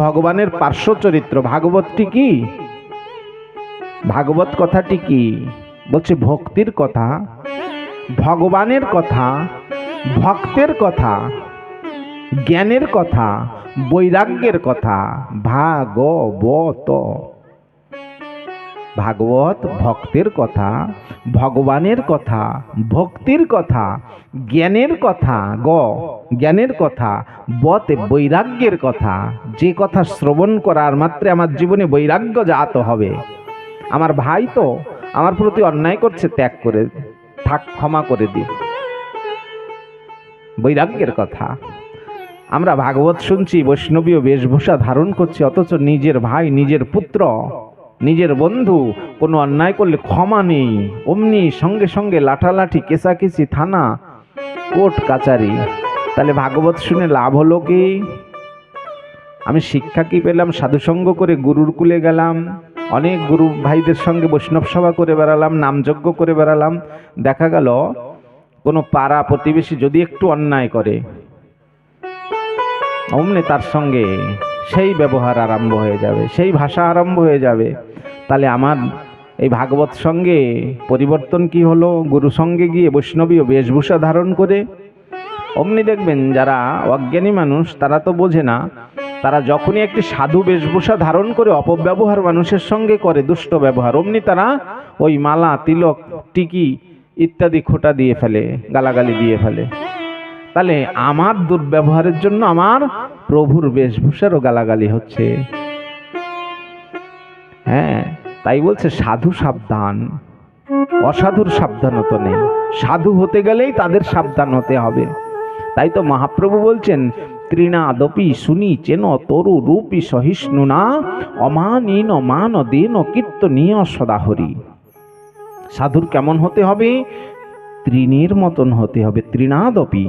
ভগবানের পার্শ্ব চরিত্র। ভাগবতটি কি? ভাগবত কথাটি কি বলছে? ভক্তির কথা, ভগবানের কথা, ভক্তের কথা, জ্ঞানের কথা, বৈরাগ্যের কথা। ভাগবত, ভাগবত ভক্তের কথা, ভগবানের কথা, ভক্তির কথা, জ্ঞানের কথা, জ্ঞানের কথা, বতে বৈরাগ্যের কথা। যে কথা শ্রবণ করার মাত্রে আমার জীবনে বৈরাগ্য জাত হবে। আমার ভাই তো আমার প্রতি অন্যায় করছে, ত্যাগ করে থাক, ক্ষমা করে দি, বৈরাগ্যের কথা। আমরা ভাগবত শুনছি, বৈষ্ণবীয় বেশভূষা ধারণ করছি, অথচ নিজের ভাই, নিজের পুত্র, নিজের বন্ধু কোনো অন্যায় করলে ক্ষমা নেই, অমনি সঙ্গে সঙ্গে লাঠালাঠি, কেসাকেসি, থানা, কোর্ট কাচারি। তাহলে ভাগবত শুনে লাভ হলো কি? আমি শিক্ষা কি পেলাম? সাধুসঙ্গ করে গুরুর কুলে গেলাম, অনেক গুরু ভাইদের সঙ্গে বৈষ্ণব সভা করে বেড়ালাম, নামযজ্ঞ করে বেড়ালাম। দেখা গেল কোনো পাড়া প্রতিবেশী যদি একটু অন্যায় করে, অমনি তার সঙ্গে সেই ব্যবহার আরম্ভ হয়ে যাবে, সেই ভাষা আরম্ভ হয়ে যাবে। তাহলে আমার এই ভাগবত সঙ্গে পরিবর্তন কি হলো? গুরু সঙ্গে গিয়ে বৈষ্ণবীয় বেশভূষা ধারণ করে অমনি দেখবেন যারা অজ্ঞানী মানুষ তারা তো বোঝে না, তারা যখনই একটি সাধু বেশভূষা ধারণ করে অপব্যবহার মানুষের সঙ্গে করে, দুষ্ট ব্যবহার, অমনি তারা ওই মালা, তিলক, টিকি ইত্যাদি খোঁটা দিয়ে ফেলে, গালাগালি দিয়ে ফেলে। তাহলে আমার দুর্ব্যবহারের জন্য আমার প্রভুর বেশভূষারও গালাগালি হচ্ছে। হ্যাঁ, তাই বলছে সাধু সাবধান, অসাধুর সাবধানতা নেই। সাধু হতে গেলেই তাদের সাবধান হতে হবে। তাই তো মহাপ্রভু বলছেন, তৃণাদপি শুনি চেন তরু রূপী সহিষ্ণু না অমানীন মান দেন কীর্তনীয় সদাহরি। সাধুর কেমন হতে হবে? তৃণের মতন হতে হবে। তৃণাদপি,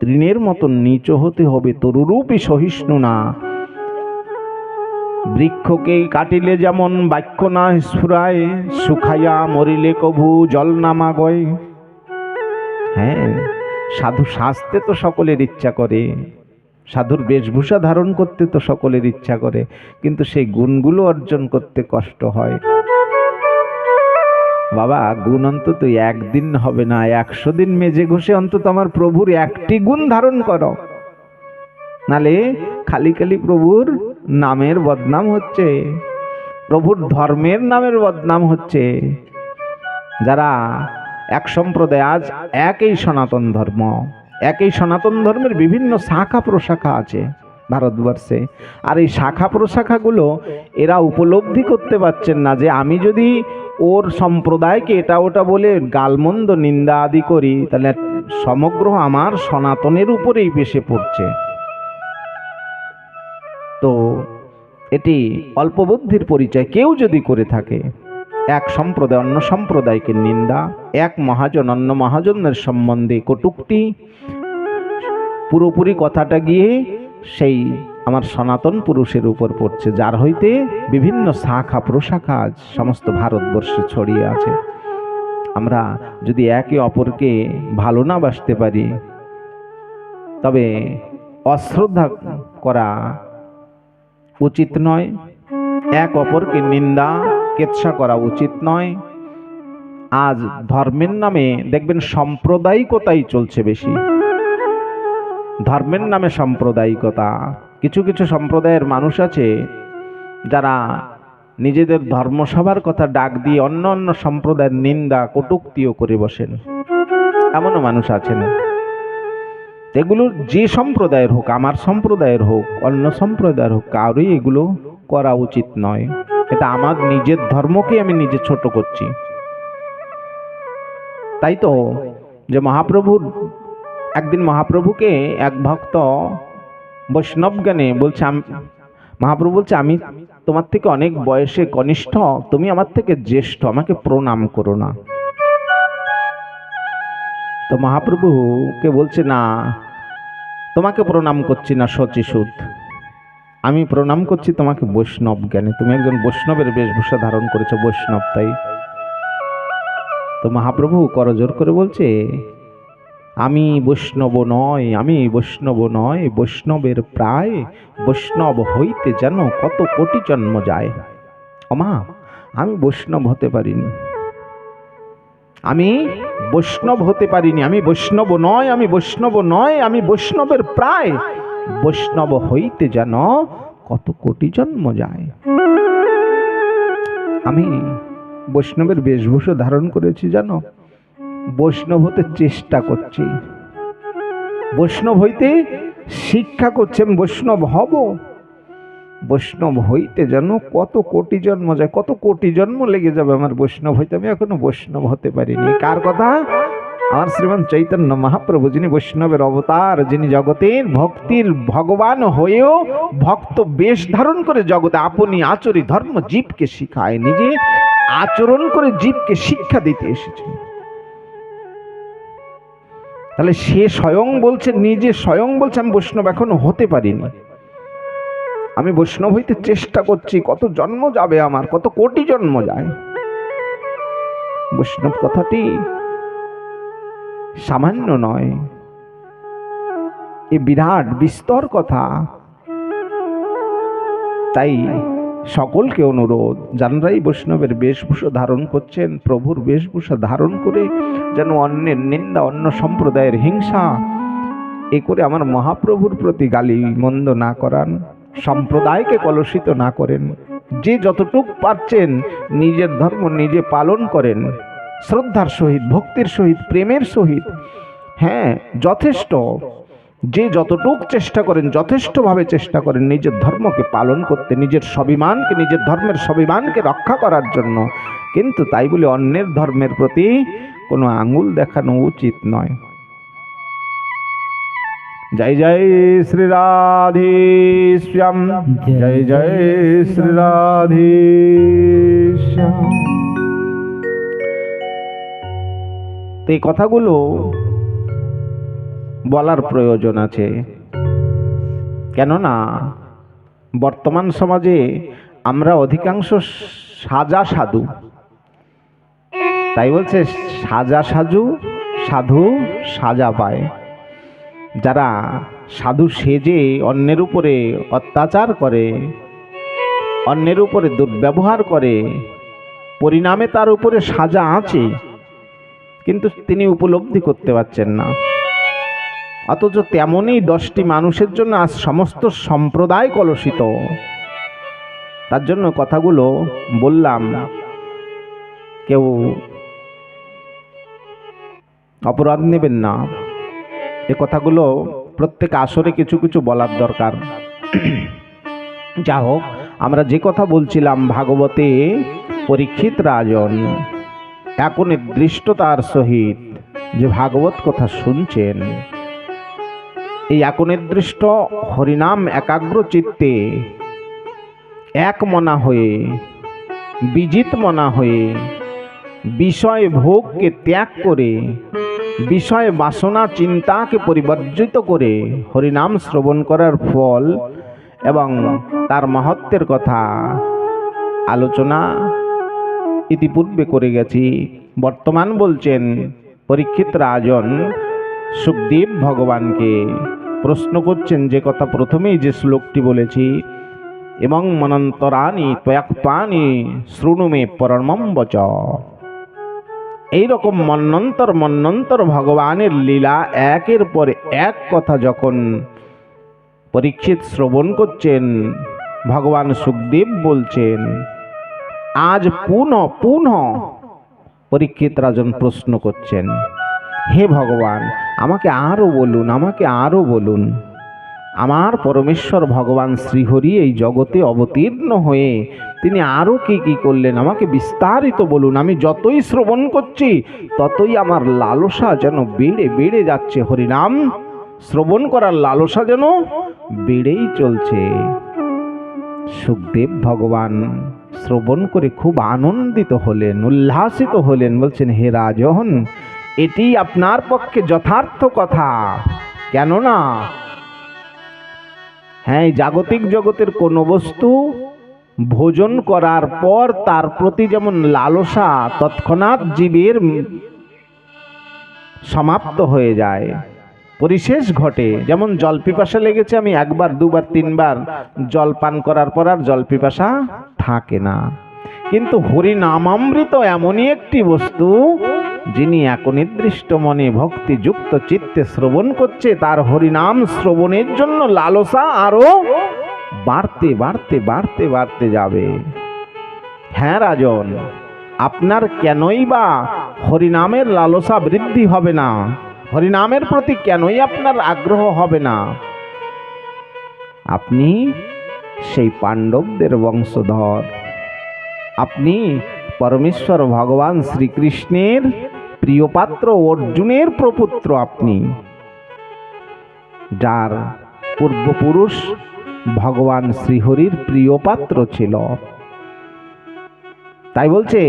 তৃণের মতন নিচ হতে হবে। তরুরূপী সহিষ্ণু না, বৃক্ষকে কাটিলে যেমন বাক্য না স্ফুরায়, শুকাইয়া মরিলে কভু জল নামা গয়। হ্যাঁ, সাধু সাজতে তো সকলের ইচ্ছা করে, সাধুর বেশভূষা ধারণ করতে তো সকলের ইচ্ছা করে, কিন্তু সেই গুণগুলো অর্জন করতে কষ্ট হয়। বাবা, গুণ অন্তত একদিন হবে না, 100 দিন মেজে ঘষে অন্তত আমার প্রভুর একটি গুণ ধারণ করো, নালে খালি খালি প্রভুর নামের বদনাম হচ্ছে, প্রভুর ধর্মের নামের বদনাম হচ্ছে। যারা এক সম্প্রদায়, আজ একই সনাতন ধর্ম, একই সনাতন ধর্মের বিভিন্ন শাখা প্রশাখা আছে ভারতবর্ষে, আর এই শাখা প্রশাখাগুলো এরা উপলব্ধি করতে পারছেন না যে আমি যদি ওর সম্প্রদায়কে এটা ওটা বলে গালমন্দ, নিন্দা আদি করি, তাহলে সমগ্র আমার সনাতনের উপরেই পেশে পড়ছে। তো এটি অল্প বুদ্ধির পরিচয়। কেউ যদি করে থাকে, এক সম্প্রদায় অন্য সম্প্রদায়কে নিন্দা, এক মহাজন অন্য মহাজনের সম্বন্ধে কটূক্তি, পুরোপুরি কথাটা গিয়ে সেই আমার সনাতন পুরুষের উপর পড়ছে, যার হইতে বিভিন্ন শাখা প্রশাখা আজ সমস্ত ভারতবর্ষে ছড়িয়ে আছে। আমরা যদি একে অপরকে ভালো না বাসতে পারি, তবে অশ্রদ্ধা করা উচিত নয়, এক অপরকে নিন্দা কেচ্ছা করা উচিত নয়। আজ ধর্মের নামে দেখবেন সাম্প্রদায়িকতাই চলছে বেশি, ধর্মের নামে সাম্প্রদায়িকতা। কিছু কিছু সম্প্রদায়ের মানুষ আছে যারা নিজেদের ধর্মসভার কথা ডাক দিয়ে অন্য অন্য সম্প্রদায়ের নিন্দা কটূক্তিও করে বসেন, এমনও মানুষ আছেন। এগুলো যে সম্প্রদায়ের হোক, আমার সম্প্রদায়ের হোক, অন্য সম্প্রদায়ের হোক, কারোই এগুলো করা উচিত নয়। এটা আমার নিজের ধর্মকে আমি নিজে ছোট করছি। তাই তো যে মহাপ্রভুর একদিন মহাপ্রভুকে এক ভক্ত বৈষ্ণব জ্ঞানে বলছে, মহাপ্রভু বলছে, আমি তোমার থেকে অনেক বয়সে কনিষ্ঠ, তুমি আমার থেকে জ্যেষ্ঠ, আমাকে প্রণাম করো না। তো মহাপ্রভুকে বলছে, না, তোমাকে প্রণাম করছি না শচীসূত, আমি প্রণাম করছি তোমাকে বৈষ্ণব জ্ঞানে, তুমি একজন বৈষ্ণবের বেশভূষা ধারণ করেছো, বৈষ্ণব। তাই তো মহাপ্রভু করজোর করে বলছে, আমি বৈষ্ণব নয়, আমি বৈষ্ণব নয়, বৈষ্ণবের প্রায়, বৈষ্ণব হইতে যেন কত কোটি জন্ম যায়। ওমা, আমি বৈষ্ণব হতে পারিনি, আমি বৈষ্ণব হতে পারিনি, আমি বৈষ্ণব নয়, আমি বৈষ্ণব নয়, আমি বৈষ্ণবের প্রায়, বৈষ্ণব হইতে যেন কত কোটি জন্ম যায়। আমি বৈষ্ণবের বেশভূষা ধারণ করেছি জানো, বৈষ্ণব হতে চেষ্টা করছি, বৈষ্ণব হইতে শিক্ষা করছি, আমি বৈষ্ণব হব, বৈষ্ণব হইতে যেন কত কোটি জন্ম যায়, কত কোটি জন্ম লেগে যাবে আমার বৈষ্ণব হইতে, আমি এখনো বৈষ্ণব হতে পারিনি। কার কথা? আমার শ্রীমান চৈতন্য মহাপ্রভু, যিনি বৈষ্ণবের অবতার, যিনি জগতের ভক্তির ভগবান হয়েও ভক্ত বেশ ধারণ করে জগতে আপনি আচরি ধর্ম জীবকে শিখায়, নিজে আচরণ করে জীবকে শিক্ষা দিতে এসেছেন। তাহলে সে স্বয়ং বলছে, নিজে স্বয়ং বলছে আমি বৈষ্ণব এখনো হতে পারিনি, আমি বৈষ্ণব হইতে চেষ্টা করছি, কত জন্ম যাবে আমার, কত কোটি জন্ম যায়। বৈষ্ণব কথাটি সামান্য নয়, এ বিরাট বিস্তর কথা। তাই সকলকে অনুরোধ, যারাই বৈষ্ণবের বেশভূষা ধারণ করছেন, প্রভুর বেশভূষা ধারণ করে যেন অন্যের নিন্দা, অন্য সম্প্রদায়ের হিংসা এ করে আমার মহাপ্রভুর প্রতি গালি মন্দ না করান, সম্প্রদায়কে কলুষিত না করেন। যে যতটুক পারছেন নিজের ধর্ম নিজে পালন করেন, শ্রদ্ধার সহিত, ভক্তির সহিত, প্রেমের সহিত, হ্যাঁ যথেষ্ট। যে যতটুক চেষ্টা করেন, যথেষ্টভাবে চেষ্টা করেন নিজের ধর্মকে পালন করতে, নিজের স্বাভিমানকে, নিজের ধর্মের স্বাভিমানকে রক্ষা করার জন্য, কিন্তু তাই বলে অন্যের ধর্মের প্রতি কোনো আঙুল দেখানো উচিত নয়। জয় জয় শ্রী রাধে শ্যাম, জয় জয় শ্রী রাধে শ্যাম। এই কথাগুলো বলার প্রয়োজন আছে, কেননা বর্তমান সমাজে আমরা অধিকাংশ সাজা সাধু, তাই বলছে সাজা সাজু, সাধু সাজা পায়। যারা সাধু সেজে অন্যের উপরে অত্যাচার করে, অন্যের উপরে দুর্ব্যবহার করে, পরিণামে তার উপরে সাজা আছে, কিন্তু তিনি উপলব্ধি করতে পারছেন না। অথচ তেমনই 10টি মানুষের জন্য আজ সমস্ত সম্প্রদায় কলুষিত। তার জন্য কথাগুলো বললাম, কেউ অপরাধ নেবেন না। এ কথাগুলো প্রত্যেক আসরে কিছু কিছু বলার দরকার। যা হোক, আমরা যে কথা বলছিলাম, ভাগবতে পরীক্ষিত রাজন একনির্দিষ্টতার সহিত যে ভাগবত কথা শুনছেন, এই একনির্দিষ্ট হরিনাম একাগ্র চিত্তে এক মনা হয়ে, বিজিত মনা হয়ে, বিষয় ভোগকে ত্যাগ করে, বিষয় বাসনা চিন্তাকে পরিবর্জিত করে হরিনাম শ্রবণ করার ফল এবং তার মাহাত্ম্যের কথা আলোচনা ইতিপূর্বে করে গেছি। বর্তমান বলছেন পরীক্ষিত রাজন সুখদেব ভগবানকে প্রশ্ন করছেন, যে কথা প্রথমেই যে শ্লোকটি বলেছি, এবং মনন্তরানি ত্বয়াক্পানি শৃণুমে পরমম বচ। এইরকম মন্বন্তর মন্বন্তর ভগবানের লীলা একের পর এক কথা যখন পরীক্ষিত শ্রবণ করছেন, ভগবান সুখদেব বলছেন, আজ পুনঃ পরীক্ষিত রাজন প্রশ্ন করছেন, হে ভগবান, আমাকে আরো বলুন, আমাকে আরো বলুন। আমার পরমেশ্বর ভগবান শ্রীহরি এই জগতে অবতীর্ণ হয়ে তিনি আরো কি কি করলেন, আমাকে বিস্তারিত বলুন। আমি যতই শ্রবণ করছি ততই আমার লালসা যেন বেড়ে বেড়ে যাচ্ছে, হরিনাম শ্রবণ করার লালসা যেন বেড়েই চলছে। সুখদেব ভগবান শ্রবণ করে খুব আনন্দিত হলেন, উল্লাসিত হলেন, বলছেন, হে রাজন, এটি আপনার পক্ষে যথার্থ কথা। কেননা হ্যাঁ, জাগতিক জগতের কোনো বস্তু ভোজন করার পর তার প্রতি যেমন লালসা তৎক্ষণাৎ জীবের সমাপ্ত হয়ে যায়, পরিশেষ ঘটে। যেমন জল পিপাসা লেগেছে, আমি একবার দুবার তিনবার জল পান করার পর আর জল পিপাসা থাকে না। কিন্তু হরিনামামৃত এমনই একটি বস্তু, যিনি একনির্দিষ্ট মনে ভক্তিযুক্ত চিত্তে শ্রবণ করছে, তার হরিনাম শ্রবণের জন্য লালসা আরো বাড়তে বাড়তে বাড়তে বাড়তে যাবে। হ্যাঁ রাজন, আপনার কেনই বা হরিনামের লালসা বৃদ্ধি হবে না? হরিনামের প্রতি কেনই আপনার আগ্রহ হবে না? আপনি সেই পাণ্ডবদের বংশধর, আপনি পরমেশ্বর ভগবান শ্রীকৃষ্ণের প্রিয়পাত্র অর্জুনের প্রপুত্র, আপনি যার পূর্বপুরুষ ভগবান শ্রীহরির প্রিয়পাত্র ছিল। তাই বলছে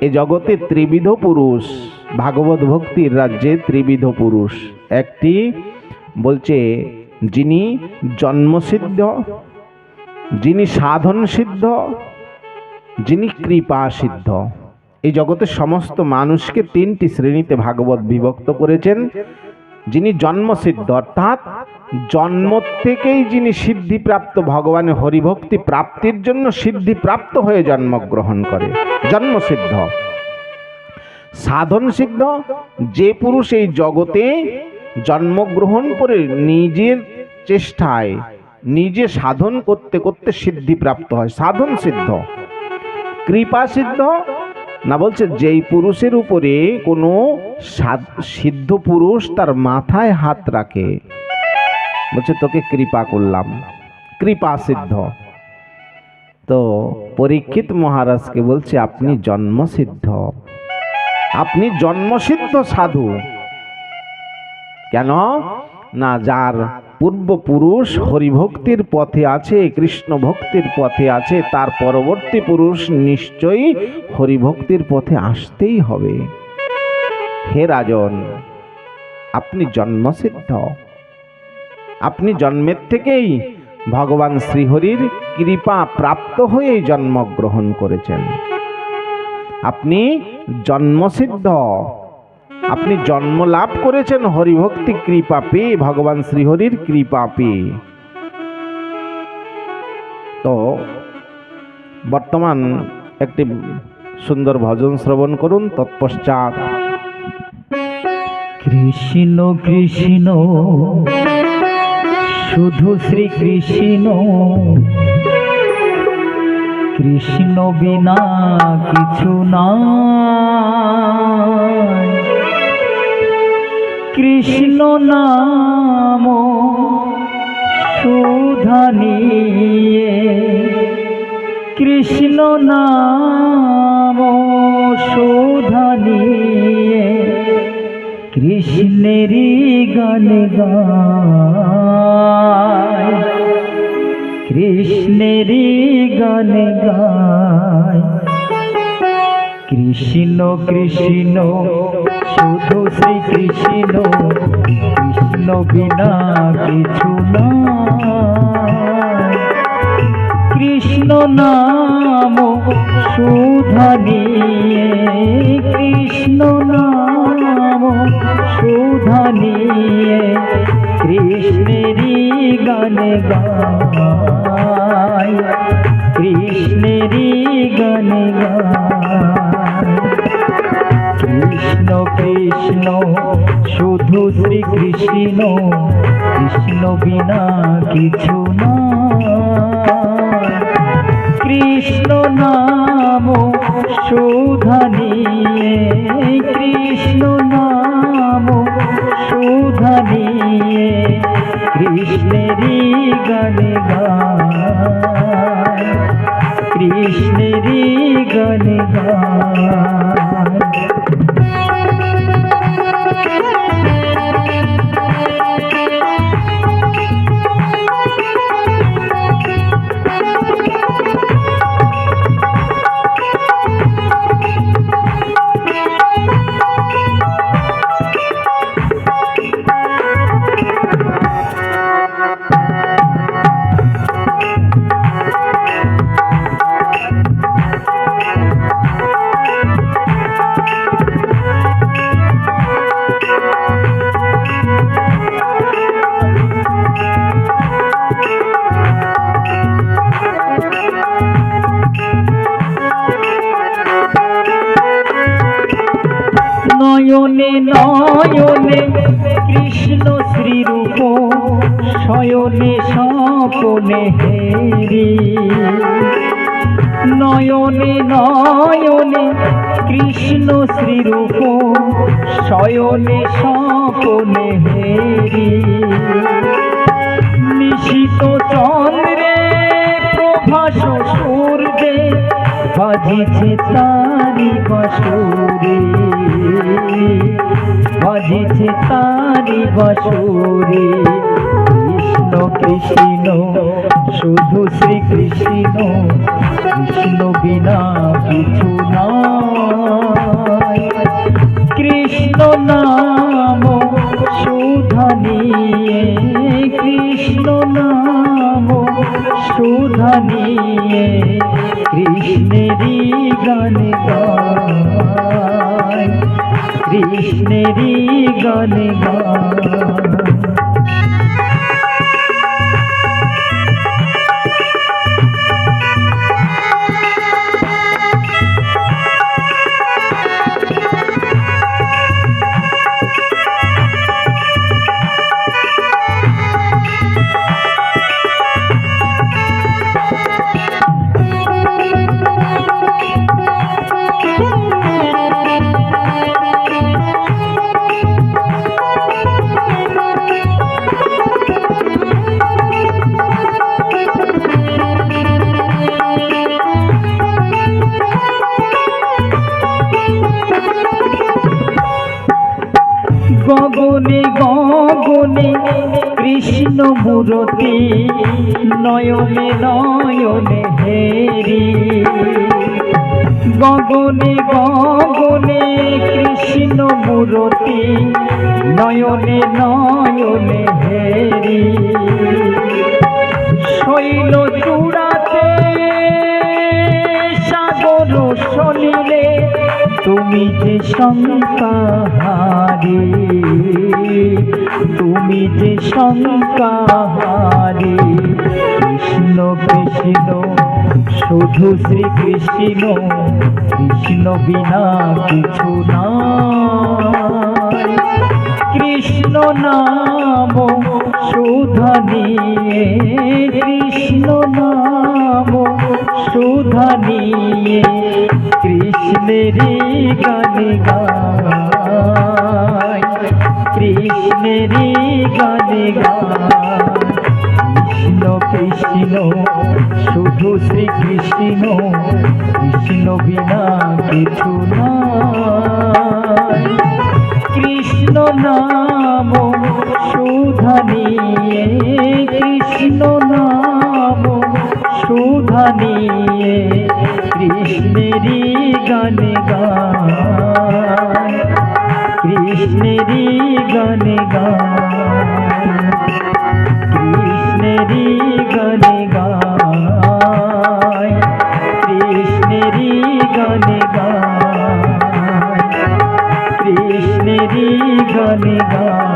এ জগতে ত্রিবিধ পুরুষ, ভাগবত ভক্তির রাজ্যে ত্রিবিধ পুরুষ। একটি বলছে যিনি জন্মসিদ্ধ, যিনি সাধন সিদ্ধ, যিনি কৃপা সিদ্ধ। এই জগতের সমস্ত মানুষকে তিনটি শ্রেণীতে ভাগবত বিভক্ত করেছেন। যিনি জন্মসিদ্ধ, অর্থাৎ জন্ম থেকেই যিনি সিদ্ধিপ্রাপ্ত, ভগবানের হরিভক্তি প্রাপ্তির জন্য সিদ্ধিপ্রাপ্ত হয়ে জন্মগ্রহণ করে, জন্মসিদ্ধ। সাধন সিদ্ধ, যে পুরুষ এই জগতে জন্মগ্রহণ করে নিজের চেষ্টায় নিজে সাধন করতে করতে সিদ্ধিপ্রাপ্ত হয়, সাধন সিদ্ধ। কৃপা সিদ্ধ না, বলছে যেই পুরুষের উপরে কোনো সিদ্ধ পুরুষ তার মাথায় হাত রাখে, বলছে তোকে কৃপা করলাম, কৃপা সিদ্ধ। তো পরীক্ষিত মহারাজকে বলছে আপনি জন্মসিদ্ধ, আপনি জন্মসিদ্ধ সাধু। কেন না, যার পূর্বপুরুষ হরিভক্তির পথে আছে, কৃষ্ণ ভক্তির পথে আছে, তার পরবর্তী পুরুষ নিশ্চয়ই হরিভক্তির পথে আসতেই হবে। হে রাজন, আপনি জন্মসিদ্ধ, আপনি জন্মের থেকেই ভগবান শ্রীহরির কৃপা প্রাপ্ত হয়ে জন্মগ্রহণ করেছেন। আপনি জন্মসিদ্ধ, আপনি জন্ম লাভ করেছেন হরিভক্তি কৃপা পেয়ে, ভগবান শ্রীহরির কৃপা পেয়ে। তো বর্তমান একটি সুন্দর ভজন শ্রবণ করুন, তৎপশ্চাৎ কৃষ্ণ কৃষ্ণ শুধু শ্রীকৃষ্ণ, কৃষ্ণ বিনা কিছু নাই। কৃষ্ণ নাম সুধা নিয়ে, কৃষ্ণ নাম সুধা নিয়ে, কৃষ্ণেরই গান গায়, কৃষ্ণেরই গান গায়। কৃষ্ণ কৃষ্ণ শুধু শ্রীকৃষ্ণ, কৃষ্ণ বিনা কিছু নাই। কৃষ্ণ নাম সুধা নিয়ে, কৃষ্ণ নাম সুধা নিয়ে, কৃষ্ণেরই গান গায়, কৃষ্ণেরই গান গায়। কৃষ্ণ কৃষ্ণ শুধু শ্রীকৃষ্ণ, কৃষ্ণ বিনা কিছু নাই। কৃষ্ণ নাম সুধা নিয়ে, কৃষ্ণ নাম সুধা নিয়ে, কৃষ্ণেরই গান গায়, কৃষ্ণেরই গান গায়। নয়নে নয়নে কৃষ্ণ শ্রীরূপ শয়নে স্বপনে হেরি নয়নে নয়নে কৃষ্ণ শ্রীরূপ শয়নে স্বপনে হেরি নিশিত চন্দ্রে প্রভাস সূর্যে বাজিছে তারি বাঁশুরি বাজিছে তারি বাঁশুরি কৃষ্ণ কৃষ্ণ শুধু শ্রীকৃষ্ণ কৃষ্ণ বিনা কিছু নাই কৃষ্ণ নাম সুধা নিয়ে কৃষ্ণ নাম সুধা নিয়ে কৃষ্ণেরই গান গায় কৃষ্ণেরই গান গায় গগনে গগনে কৃষ্ণ মূরতি নয়নে নয়নে হেরি গগনে গগনে কৃষ্ণ মূরতি নয়নে নয়নে হেরি শৈল চূড়াতে সাগর সলিলে তুমি যে শঙ্কাহারি তুমি যে শঙ্কাহারি কৃষ্ণ কৃষ্ণ শুধু শ্রীকৃষ্ণ কৃষ্ণ বিনা কিছু নাই কৃষ্ণ নাম সুধা নিয়ে কৃষ্ণ নাম সুধা নিয়ে কৃষ্ণেরই গান গায় কৃষ্ণেরই গান গায় কৃষ্ণ কৃষ্ণ শুধু শ্রীকৃষ্ণ কৃষ্ণ বিনা কিছু নাই কৃষ্ণ নাম সুধা নিয়ে কৃষ্ণ নাম সুধা নিয়ে কৃষ্ণেরই গান গায় কৃষ্ণেরই গান গায় কৃষ্ণেরই গান গায় কৃষ্ণেরই গান গায় কৃষ্ণেরই গান গায়